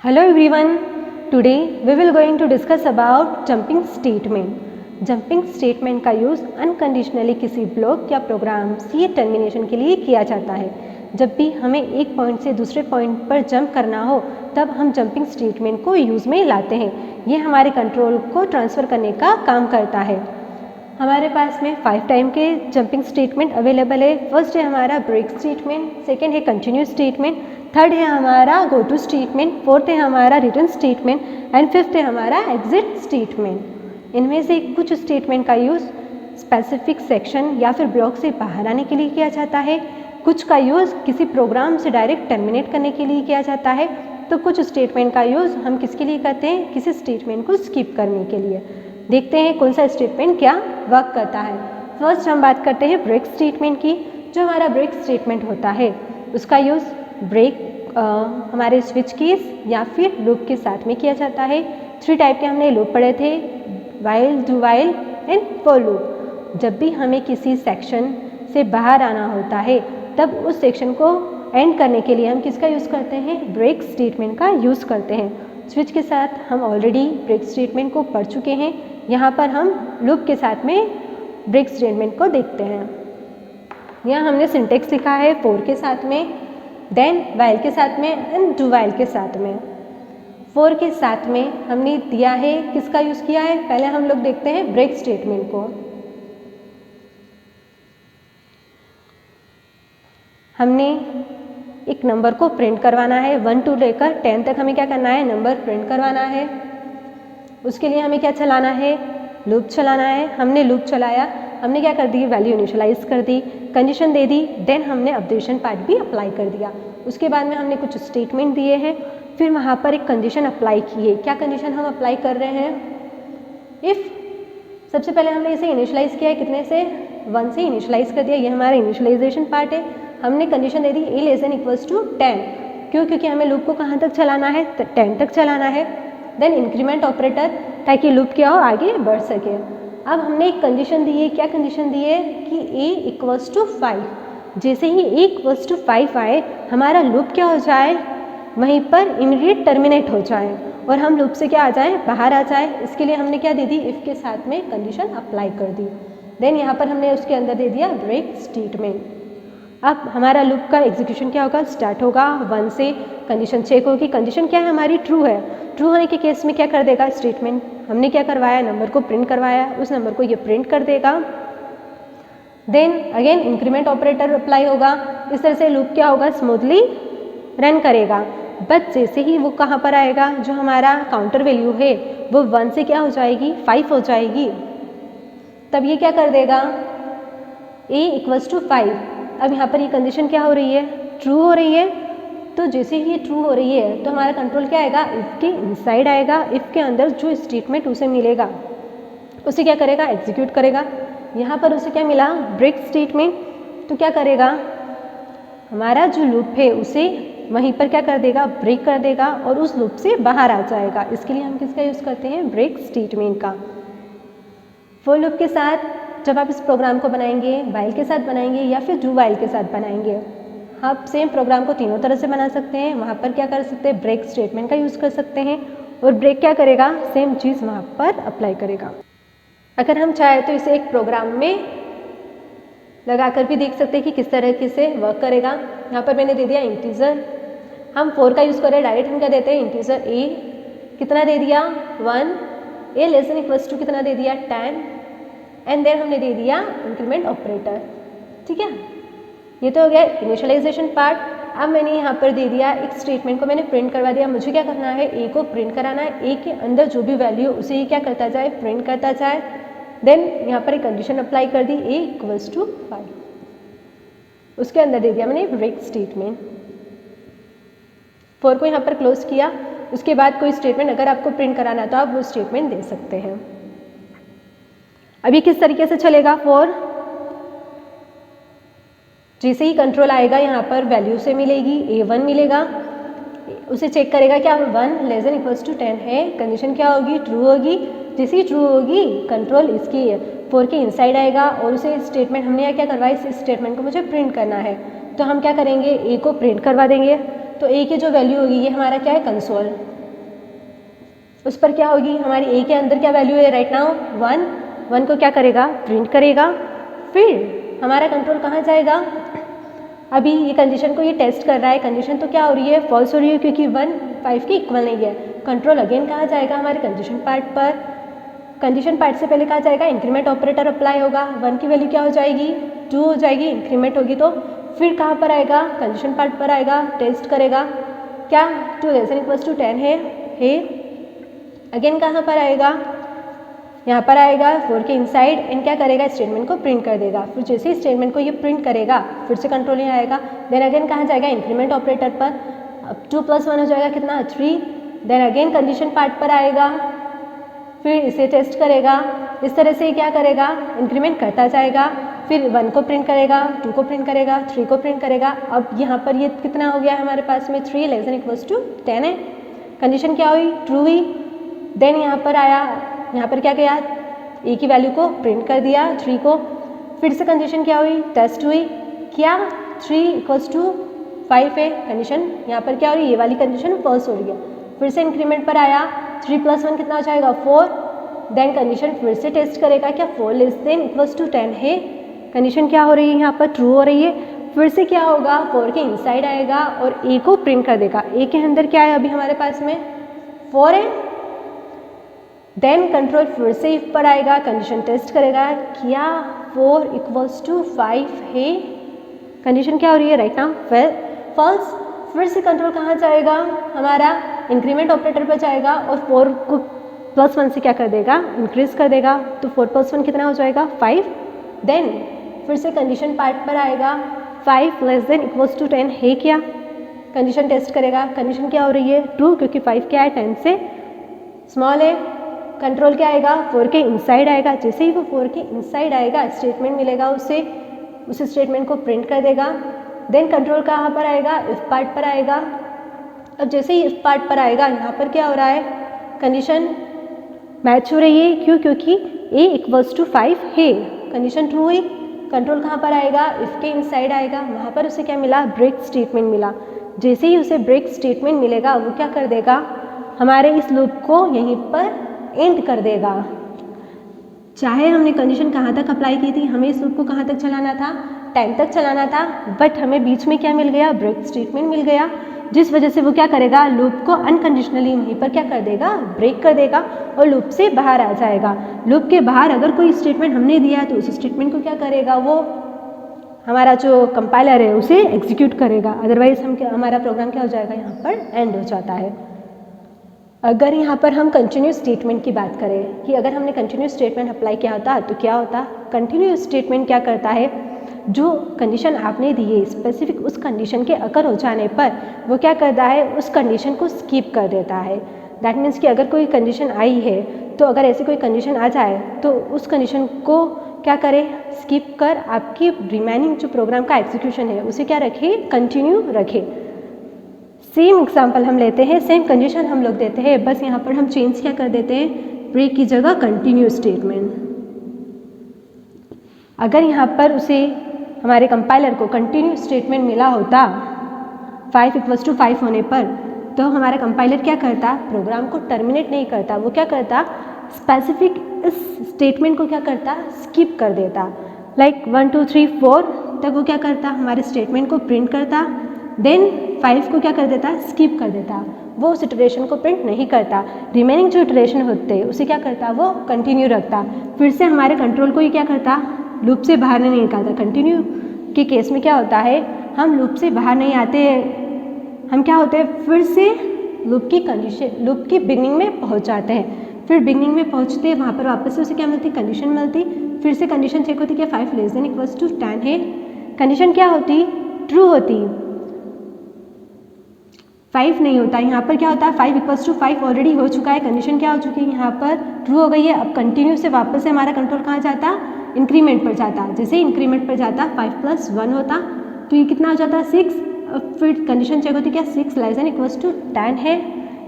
Hello everyone. Today we will going to discuss about jumping statement. Jumping statement का use unconditionally किसी block या programme सी termination के लिए किया जाता है। जब भी हमें एक पॉइंट से दूसरे पॉइंट पर जंप करना हो तब हम जंपिंग स्टेटमेंट को यूज़ में लाते हैं। ये हमारे कंट्रोल को ट्रांसफ़र करने का काम करता है। हमारे पास में 5 टाइप के जंपिंग स्टेटमेंट अवेलेबल है। फर्स्ट है हमारा ब्रेक स्टेटमेंट, सेकेंड है कंटिन्यू स्टेटमेंट, थर्ड है हमारा गो टू स्टेटमेंट, फोर्थ है हमारा रिटर्न स्टेटमेंट एंड फिफ्थ है हमारा एग्जिट स्टेटमेंट। इनमें से कुछ स्टेटमेंट का यूज़ स्पेसिफिक सेक्शन या फिर ब्लॉक से बाहर आने के लिए किया जाता है, कुछ का यूज़ किसी प्रोग्राम से डायरेक्ट टर्मिनेट करने के लिए किया जाता है, तो कुछ स्टेटमेंट का यूज़ हम किसके लिए करते हैं, किसी स्टेटमेंट को स्किप करने के लिए। देखते हैं कौन सा स्टेटमेंट क्या वर्क करता है। फर्स्ट हम बात करते हैं ब्रेक स्टेटमेंट की। जो हमारा ब्रेक स्टेटमेंट होता है उसका यूज़ ब्रेक हमारे स्विच कीज या फिर लूप के साथ में किया जाता है। 3 टाइप के हमने लूप पढ़े थे, while, do while and for loop. जब भी हमें किसी सेक्शन से बाहर आना होता है तब उस सेक्शन को एंड करने के लिए हम किसका यूज़ करते हैं, ब्रेक स्टेटमेंट का यूज़ करते हैं। स्विच के साथ हम ऑलरेडी ब्रेक स्टेटमेंट को पढ़ चुके हैं। यहाँ पर हम लूप के साथ में ब्रेक स्टेटमेंट को देखते हैं। यहाँ हमने सिंटेक्स लिखा है फॉर के साथ में, देन वाइल के साथ में एंड डू वाइल के साथ में। फॉर के साथ में हमने दिया है, किसका यूज़ किया है, पहले हम लोग देखते हैं ब्रेक स्टेटमेंट को। हमने एक नंबर को प्रिंट करवाना है, 1 to लेकर 10 तक हमें क्या करना है, नंबर प्रिंट करवाना है। उसके लिए हमें क्या चलाना है, लूप चलाना है। हमने लूप चलाया, हमने क्या कर दी, वैल्यू इनिशियलाइज कर दी, कंडीशन दे दी, देन हमने अपडेशन पार्ट भी अप्लाई कर दिया। उसके बाद में हमने कुछ स्टेटमेंट दिए हैं, फिर वहाँ पर एक कंडीशन अप्लाई की है। क्या कंडीशन हम अप्लाई कर रहे हैं, इफ़ सबसे पहले हमने इसे इनिशियलाइज किया है, कितने से, 1 से इनिशियलाइज कर दिया। ये हमारा इनिशियलाइजेशन पार्ट है। हमने कंडीशन दे दी a <= 10। क्यों, क्योंकि हमें लूप को कहाँ तक चलाना है, 10 तक चलाना है। देन इंक्रीमेंट ऑपरेटर, ताकि लूप क्या हो, आगे बढ़ सके। अब हमने एक कंडीशन दी है, क्या कंडीशन दी है कि a = 5। जैसे ही a = 5 आए हमारा लूप क्या हो जाए, वहीं पर इमीडिएट टर्मिनेट हो जाए और हम लूप से क्या आ जाए, बाहर आ जाए। इसके लिए हमने क्या दे दी, इफ़ के साथ में कंडीशन अप्लाई कर दी। देन यहाँ पर हमने उसके अंदर दे दिया ब्रेक स्टेटमेंट। अब हमारा लूप का एग्जीक्यूशन क्या होगा, स्टार्ट होगा 1 से, कंडीशन चेक होगी। कंडीशन क्या है हमारी, ट्रू है। ट्रू होने के केस में क्या कर देगा स्टेटमेंट, हमने क्या करवाया, नंबर को प्रिंट करवाया, उस नंबर को ये प्रिंट कर देगा। Then again increment operator apply होगा। इस तरह से लूप क्या होगा, स्मूथली रन करेगा। बट जैसे ही वो कहाँ पर आएगा, जो हमारा काउंटर वैल्यू है वो 1 से क्या हो जाएगी, 5 हो जाएगी। तब ये क्या कर देगा, a = 5। अब यहाँ पर ये कंडीशन क्या हो रही है, ट्रू हो रही है। तो जैसे ही ये ट्रू हो रही है तो हमारा कंट्रोल क्या आएगा, इफ़ के इनसाइड आएगा। इफ़ के अंदर जो स्टेटमेंट उसे मिलेगा उसे क्या करेगा, एग्जीक्यूट करेगा। यहाँ पर उसे क्या मिला, ब्रेक स्टेटमेंट। तो क्या करेगा, हमारा जो लूप है उसे वहीं पर क्या कर देगा, ब्रेक कर देगा और उस लूप से बाहर आ जाएगा। इसके लिए हम किसका यूज़ करते हैं, ब्रेक स्टेटमेंट का। फॉर लूप के साथ जब आप इस प्रोग्राम को बनाएंगे, वाइल के साथ बनाएंगे या फिर डू वाइल के साथ बनाएंगे, आप सेम प्रोग्राम को तीनों तरह से बना सकते हैं। वहाँ पर क्या कर सकते हैं, ब्रेक स्टेटमेंट का यूज़ कर सकते हैं और ब्रेक क्या करेगा, सेम चीज़ वहाँ पर अप्लाई करेगा। अगर हम चाहें तो इसे एक प्रोग्राम में लगाकर भी देख सकते हैं कि किस तरह से वर्क करेगा। यहाँ पर मैंने दे दिया इंटीजर, हम 4 का यूज़ करें, डायरेक्ट हम क्या देते हैं, इंटीजर a कितना दे दिया, 1, a <= कितना दे दिया, 10 एंड देन हमने दे दिया इंक्रीमेंट ऑपरेटर। ठीक है, ये तो हो गया इनिशियलाइजेशन पार्ट। अब मैंने यहाँ पर दे दिया एक स्टेटमेंट को मैंने प्रिंट करवा दिया। मुझे क्या करना है, a को प्रिंट कराना है, a के अंदर जो भी वैल्यू उसे ही क्या करता जाए, प्रिंट करता जाए। देन यहाँ पर एक कंडीशन अप्लाई कर दी, a = 5। उसके अंदर दे दिया मैंने ब्रेक स्टेटमेंट। 4 को यहाँ पर क्लोज किया। उसके बाद कोई स्टेटमेंट अगर आपको प्रिंट कराना है तो आप वो स्टेटमेंट दे सकते हैं। अभी किस तरीके से चलेगा, 4 जैसे ही कंट्रोल आएगा यहाँ पर वैल्यू से मिलेगी, a1 मिलेगा, उसे चेक करेगा क्या 1 <= 10 है। कंडीशन क्या होगी, ट्रू होगी। जैसे ही ट्रू होगी कंट्रोल इसकी 4 के इनसाइड आएगा और उसे स्टेटमेंट हमने यहाँ क्या करवाया, इस स्टेटमेंट को मुझे प्रिंट करना है तो हम क्या करेंगे, a को प्रिंट करवा देंगे। तो a की जो वैल्यू होगी ये हमारा क्या है, कंसोल। उस पर क्या होगी, हमारी ए के अंदर क्या वैल्यू है राइट नाउ 1, 1 को क्या करेगा प्रिंट करेगा। फिर हमारा कंट्रोल कहाँ जाएगा, अभी ये कंडीशन को ये टेस्ट कर रहा है, कंडीशन तो क्या हो रही है फॉल्स हो रही है क्योंकि 1 5 के इक्वल नहीं है। कंट्रोल अगेन कहाँ जाएगा हमारे कंडीशन पार्ट पर, कंडीशन पार्ट से पहले कहाँ जाएगा इंक्रीमेंट ऑपरेटर अप्लाई होगा, 1 की वैल्यू क्या हो जाएगी 2 हो जाएगी, इंक्रीमेंट होगी तो फिर कहाँ पर आएगा कंडीशन पार्ट पर आएगा, टेस्ट करेगा क्या 2 ≤ 10 है। अगेन कहाँ पर आएगा, यहाँ पर आएगा 4 के इनसाइड एंड क्या करेगा स्टेटमेंट को प्रिंट कर देगा। फिर जैसे ही स्टेटमेंट को ये प्रिंट करेगा फिर से कंट्रोल यहाँ आएगा, देन अगेन कहाँ जाएगा इंक्रीमेंट ऑपरेटर पर, अब 2 + 1 हो जाएगा कितना 3, देन अगेन कंडीशन पार्ट पर आएगा, फिर इसे टेस्ट करेगा। इस तरह से क्या करेगा इंक्रीमेंट करता जाएगा, फिर 1 को प्रिंट करेगा, 2 को प्रिंट करेगा, 3 को प्रिंट करेगा। अब यहाँ पर ये कितना हो गया है हमारे पास में 3 ≤ 10 है, कंडीशन क्या हुई ट्रू हुई। देन यहाँ पर आया, यहाँ पर क्या किया ए की वैल्यू को प्रिंट कर दिया 3 को, फिर से कंडीशन क्या हुई टेस्ट हुई, क्या 3 = 5 है, कंडीशन यहाँ पर क्या हो रही है ये वाली कंडीशन फॉल्स हो रही है। फिर से इंक्रीमेंट पर आया 3 + 1 कितना हो जाएगा 4, देन कंडीशन फिर से टेस्ट करेगा क्या 4 ≤ 10 है, कंडीशन क्या हो रही है यहाँ पर ट्रू हो रही है। फिर से क्या होगा 4 के इनसाइड आएगा और ए को प्रिंट कर देगा, ए के अंदर क्या है अभी हमारे पास में 4 है, देन कंट्रोल फिर से इफ पर आएगा, कंडीशन टेस्ट करेगा क्या 4 = 5 है, कंडीशन क्या हो रही है राइट नाउ फॉल्स। फिर से कंट्रोल कहाँ जाएगा हमारा इंक्रीमेंट ऑपरेटर पर जाएगा और 4 को +1 से क्या कर देगा इंक्रीज कर देगा, तो 4 + 1 कितना हो जाएगा 5। देन फिर से कंडीशन पार्ट पर आएगा 5 ≤ 10 है क्या, कंडीशन टेस्ट करेगा, कंडीशन क्या हो रही है ट्रू क्योंकि 5 क्या है 10 से स्मॉल है। कंट्रोल क्या आएगा 4 के इनसाइड आएगा, जैसे ही वो 4 के इनसाइड आएगा स्टेटमेंट मिलेगा उसे, उस स्टेटमेंट को प्रिंट कर देगा। देन कंट्रोल कहाँ पर आएगा इफ पार्ट पर आएगा, अब जैसे ही इफ पार्ट पर आएगा यहाँ पर क्या हो रहा है कंडीशन मैच हो रही है, क्यों क्योंकि a = 5 है, कंडीशन ट्रू हुई। कंट्रोल कहाँ पर आएगा इफ के इनसाइड आएगा, वहाँ पर उसे क्या मिला ब्रेक स्टेटमेंट मिला, जैसे ही उसे ब्रेक स्टेटमेंट मिलेगा वो क्या कर देगा हमारे इस लूप को यहीं पर एंड कर देगा। चाहे हमने कंडीशन कहाँ तक अप्लाई की थी, हमें इस लूप को कहाँ तक चलाना था 10 तक चलाना था, बट हमें बीच में क्या मिल गया ब्रेक स्टेटमेंट मिल गया, जिस वजह से वो क्या करेगा लूप को अनकंडीशनली वहीं पर क्या कर देगा ब्रेक कर देगा और लूप से बाहर आ जाएगा। लूप के बाहर अगर कोई स्टेटमेंट हमने दिया है तो उस स्टेटमेंट को क्या करेगा वो हमारा जो कंपाइलर है उसे एग्जीक्यूट करेगा, अदरवाइज हमारा प्रोग्राम क्या हो जाएगा यहाँ पर एंड हो जाता है। अगर यहाँ पर हम कंटिन्यूस स्टेटमेंट की बात करें कि अगर हमने कंटिन्यूस स्टेटमेंट अप्लाई किया होता तो क्या होता, कंटिन्यूस स्टेटमेंट क्या करता है जो कंडीशन आपने दी है स्पेसिफिक उस कंडीशन के अकर हो जाने पर वो क्या करता है उस कंडीशन को स्किप कर देता है। दैट मीन्स कि अगर कोई कंडीशन आई है तो अगर ऐसी कोई कंडीशन आ जाए तो उस कंडीशन को क्या करे स्किप कर आपकी रिमेनिंग जो प्रोग्राम का एग्जीक्यूशन है उसे क्या रखे कंटिन्यू रखे। सेम एग्जाम्पल हम लेते हैं, सेम कंडीशन हम लोग देते हैं, बस यहाँ पर हम चेंज क्या कर देते हैं ब्रेक की जगह कंटिन्यू स्टेटमेंट। अगर यहाँ पर उसे हमारे कंपाइलर को कंटिन्यू स्टेटमेंट मिला होता 5 = 5 होने पर तो हमारा कंपाइलर क्या करता प्रोग्राम को टर्मिनेट नहीं करता, वो क्या करता स्पेसिफिक इस स्टेटमेंट को क्या करता स्किप कर देता, लाइक 1 2 3 4 तक वो क्या करता हमारे स्टेटमेंट को प्रिंट करता, देन 5 को क्या कर देता स्किप कर देता, वो उस इटरेशन को प्रिंट नहीं करता, रिमेनिंग जो इटरेशन होते उसे क्या करता वो कंटिन्यू रखता। फिर से हमारे कंट्रोल को ये क्या करता लूप से बाहर नहीं निकालता। कंटिन्यू के केस में क्या होता है हम लूप से बाहर नहीं आते, हम क्या होते हैं फिर से लूप की कंडीशन लूप की बिगनिंग में पहुंच जाते हैं, फिर बिगनिंग में पहुंचते वहाँ पर वापस से उसे क्या मिलती कंडीशन मिलती, फिर से कंडीशन चेक होती क्या 5 ≤ 10 है, कंडीशन क्या होती ट्रू होती, 5 नहीं होता, यहाँ पर क्या होता है 5 = 5 ऑलरेडी हो चुका है, कंडीशन क्या हो चुकी है यहाँ पर ट्रू हो गई है। अब कंटिन्यू से वापस से हमारा कंट्रोल कहाँ जाता इंक्रीमेंट पर जाता, जैसे इंक्रीमेंट पर जाता 5 + 1 होता तो ये कितना हो जाता 6, फिर कंडीशन चेक होती क्या 6 ≤ 10 है,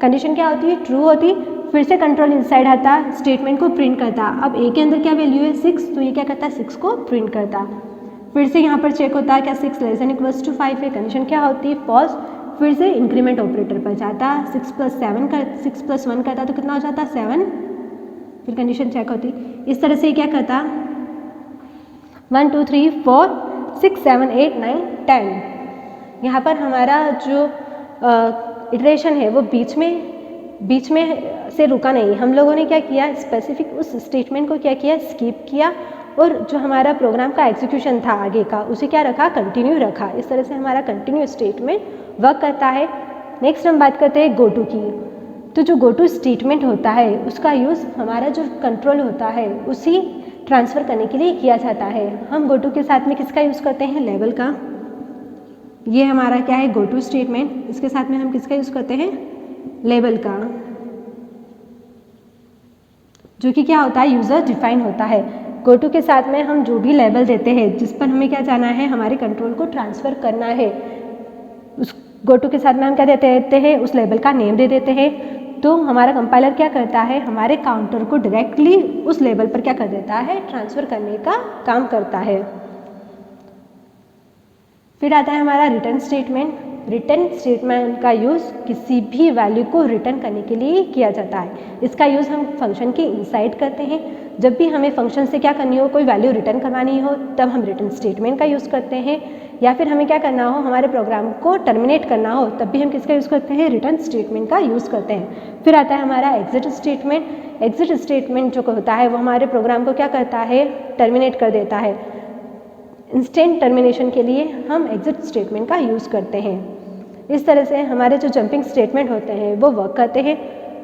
कंडीशन क्या होती है ट्रू होती, फिर से कंट्रोल इनसाइड आता स्टेटमेंट को प्रिंट करता। अब ए के अंदर क्या वैल्यू है 6 तो ये क्या करता 6 को प्रिंट करता, फिर से यहाँ पर चेक होता है क्या 6 ≤ 5 है, कंडीशन क्या होती है फॉल्स, फिर से इंक्रीमेंट ऑपरेटर पर जाता, 6+1 करता तो कितना हो जाता 7, फिर कंडीशन चेक होती। इस तरह से क्या करता 1 2 3 4 6 7 8 9 10। यहाँ पर हमारा जो इटरेशन है वो बीच में से रुका नहीं, हम लोगों ने क्या किया स्पेसिफिक उस स्टेटमेंट को क्या किया स्किप किया और जो हमारा प्रोग्राम का एग्जीक्यूशन था आगे का उसे क्या रखा कंटिन्यू रखा। इस तरह से हमारा कंटिन्यू स्टेटमेंट वर्क करता है। नेक्स्ट हम बात करते हैं गो टू की। तो जो गो टू स्टेटमेंट होता है उसका यूज़ हमारा जो कंट्रोल होता है उसी ट्रांसफ़र करने के लिए किया जाता है। हम गो टू के साथ में किसका यूज़ करते हैं लेवल का। ये हमारा क्या है गो टू स्टेटमेंट, इसके साथ में हम किसका यूज़ करते हैं लेवल का, जो कि क्या होता है यूज़र डिफाइन होता है। गो टू के साथ में हम जो भी लेवल देते हैं जिस पर हमें क्या जाना है हमारे कंट्रोल को ट्रांसफ़र करना है, उस गो टू के साथ में हम क्या देते हैं उस लेवल का नेम दे देते हैं। तो हमारा कंपाइलर क्या करता है हमारे काउंटर को डायरेक्टली उस लेवल पर क्या कर देता है ट्रांसफ़र करने का काम करता है। फिर आता है हमारा रिटर्न स्टेटमेंट। रिटर्न स्टेटमेंट का यूज़ किसी भी वैल्यू को रिटर्न करने के लिए किया जाता है। इसका यूज़ हम फंक्शन के इनसाइड करते हैं। जब भी हमें फंक्शन से क्या करनी हो कोई वैल्यू रिटर्न करवानी हो तब हम रिटर्न स्टेटमेंट का यूज़ करते हैं, या फिर हमें क्या करना हो हमारे प्रोग्राम को टर्मिनेट करना हो तब भी हम किसका यूज़ करते हैं रिटर्न स्टेटमेंट का यूज़ करते हैं। फिर आता है हमारा एग्जिट स्टेटमेंट। एग्जिट स्टेटमेंट जो होता है वो हमारे प्रोग्राम को क्या करता है टर्मिनेट कर देता है। इंस्टेंट टर्मिनेशन के लिए हम एग्जिट स्टेटमेंट का यूज़ करते हैं। इस तरह से हमारे जो जंपिंग स्टेटमेंट होते हैं वो वर्क करते हैं।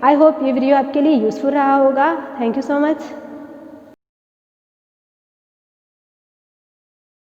आई होप ये वीडियो आपके लिए यूज़फुल रहा होगा। Thank you so much.